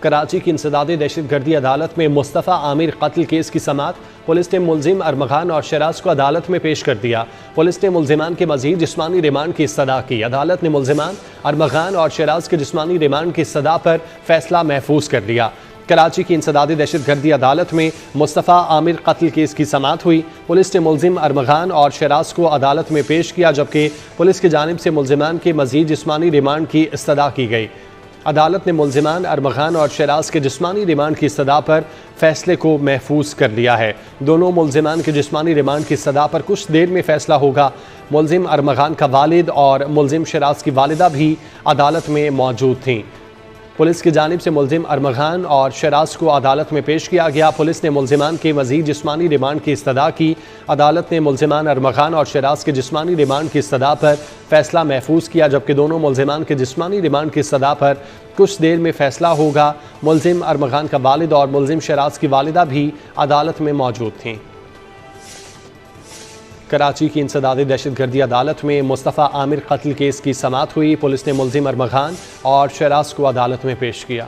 कराची की इंसदादी दहशतगर्दी अदालत में मुस्तफ़ा आमिर कत्ल केस की समाअत। पुलिस ने मुलजिम अरमगान और शराज को अदालत में पेश कर दिया। पुलिस ने मुलजिमान के मजीद जिस्मानी रिमांड की इस्तदा की। अदालत ने मुलजिमान अरमगान और शराज के जिस्मानी रिमांड की इस्तदा पर फैसला महफूज कर लिया। कराची की इंसदादी दहशतगर्दी अदालत में मुस्तफ़ा आमिर कत्ल केस की समाअत हुई। पुलिस ने मुलजिम अरमगान और शराज को अदालत में पेश किया, जबकि पुलिस की जानिब से मुलजिमान के मजीद जिस्मानी रिमांड की इस्तदा की गई। अदालत ने मुलजिमान अरमगान और शराज के जिस्मानी रिमांड की इस्तदा पर फैसले को महफूज कर लिया है। दोनों मुलजिमान के जिस्मानी रिमांड की इस्तदा पर कुछ देर में फैसला होगा। मुलजिम अरमगान का वालिद और मुलजिम शराज की वालिदा भी अदालत में मौजूद थीं। पुलिस की जानिब से मुलजिम अरमगान और शराज को अदालत में पेश किया गया। पुलिस ने मुलजिमान के मजीद जिस्मानी रिमांड की इस्तदा की। अदालत ने मुलजिमान अरमगान और शराज के जिस्मानी रिमांड की इस्तदा पर फैसला महफूज किया, जबकि दोनों मुलजिमान के जिस्मानी रिमांड की इस्तदा पर कुछ देर में फैसला होगा। मुलजिम अरमगान का वालिद और मुलजिम शराज की वालिदा भी अदालत में मौजूद थीं। कराची की इंसदादी दहशतगर्दी अदालत में मुस्तफ़ा आमिर कत्ल केस की समाअत हुई। पुलिस ने मुलजिम अरमगान और शराज को अदालत में पेश किया।